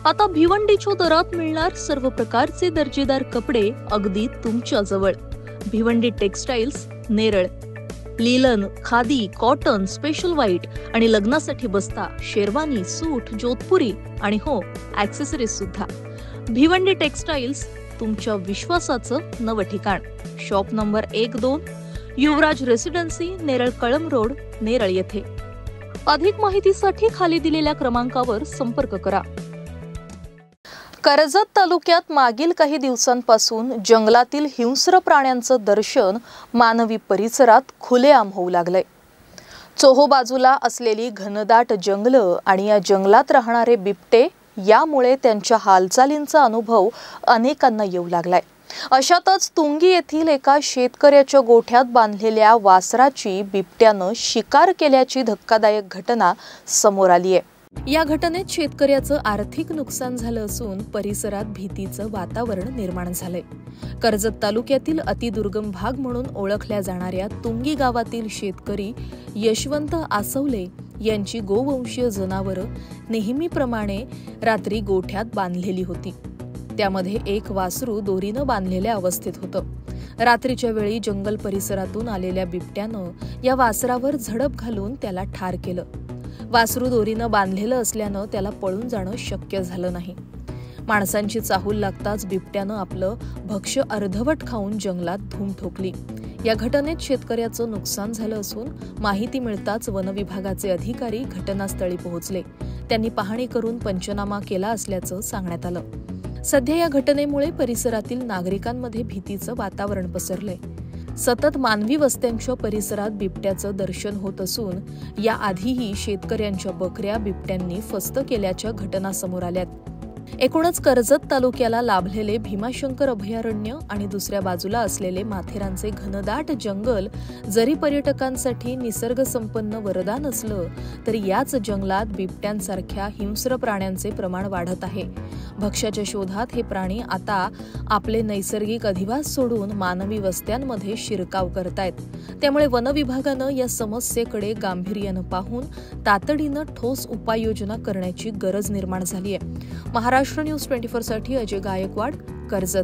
आता भिवंडीच्या दरात मिळणार सर्व प्रकारचे दर्जेदार कपडे अगदी तुमच्या जवळ. Bhiwandi textiles, Neral. Linen, khadi, cotton, special white आणि लग्नासाठी बस्ता, शेरवानी, सूट, जोधपुरी आणि हो, ॲक्सेसरीज सुद्धा. भिवंडी टेक्सटाईल्स, तुमच्या विश्वासाचं नवं ठिकाण. शॉप नंबर 1-2, युवराज रेसिडेन्सी, नेरळ कळम रोड, नेरळ येथे. अधिक माहितीसाठी खाली दिलेल्या क्रमांकावर संपर्क करा. कर्जत तालुक्यात मागील काही दिवसांपासून जंगलातील हिंस्र प्राण्यांचं दर्शन मानवी परिसरात खुलेआम होऊ लागलंय. चोहोबाजूला असलेली घनदाट जंगलं आणि या जंगलात राहणारे बिबटे यामुळे त्यांच्या हालचालींचा अनुभव अनेकांना येऊ लागलाय. अशातच तुंगी येथील एका शेतकऱ्याच्या गोठ्यात बांधलेल्या वासराची बिबट्यानं शिकार केल्याची धक्कादायक घटना समोर आली आहे. या घटनेत शेतकऱ्याचं आर्थिक नुकसान झालं असून परिसरात भीतीचं वातावरण निर्माण झालंय. कर्जत तालुक्यातील अतिदुर्गम भाग म्हणून ओळखल्या जाणाऱ्या तुंगी गावातील शेतकरी यशवंत आसवले यांची गोवंशीय जनावरं नेहमीप्रमाणे रात्री गोठ्यात बांधलेली होती. त्यामध्ये एक वासरू दोरीनं बांधलेल्या अवस्थेत होतं. रात्रीच्या वेळी जंगल परिसरातून आलेल्या बिबट्यानं या वासरावर झडप घालून त्याला ठार केलं. वासरू दोरीनं बांधलेलं असल्यानं त्याला पळून जाणं शक्य झालं नाही. माणसांची चाहूल लागताच बिबट्यानं आपलं भक्ष्य अर्धवट खाऊन जंगलात धूम ठोकली. या घटनेत शेतकऱ्याचं नुकसान झालं असून माहिती मिळताच वनविभागाचे अधिकारी घटनास्थळी पोहोचले. त्यांनी पाहणी करून पंचनामा केला असल्याचं सांगण्यात आलं. सध्या या घटनेमुळे परिसरातील नागरिकांमध्ये भीतीचं वातावरण पसरलंय. सतत मानवी वस्त्यांच्या परिसरात बिबट्याचं दर्शन होत असून याआधीही शेतकऱ्यांच्या बकऱ्या बिबट्यांनी फस्त केल्याच्या घटना समोर आल्यात. एकूणच कर्जत तालुक्याला लाभलेले भीमाशंकर अभयारण्य आणि दुसऱ्या बाजूला असलेले माथेरानचे घनदाट जंगल जरी पर्यटकांसाठी निसर्गसंपन्न वरदान असलं तरी याच जंगलात बिबट्यांसारख्या हिंस्र प्राण्यांचे प्रमाण वाढत आहे. भक्ष्याच्या शोधात हे प्राणी आता आपले नैसर्गिक अधिवास सोडून मानवी वस्त्यांमध्ये शिरकाव करतायत. त्यामुळे वनविभागानं या समस्येकडे गांभीर्यानं पाहून तातडीनं ठोस उपाययोजना करण्याची गरज निर्माण झाली आहे. महाराष्ट्र न्यूज 24 साठी अजय गायकवाड, कर्जत.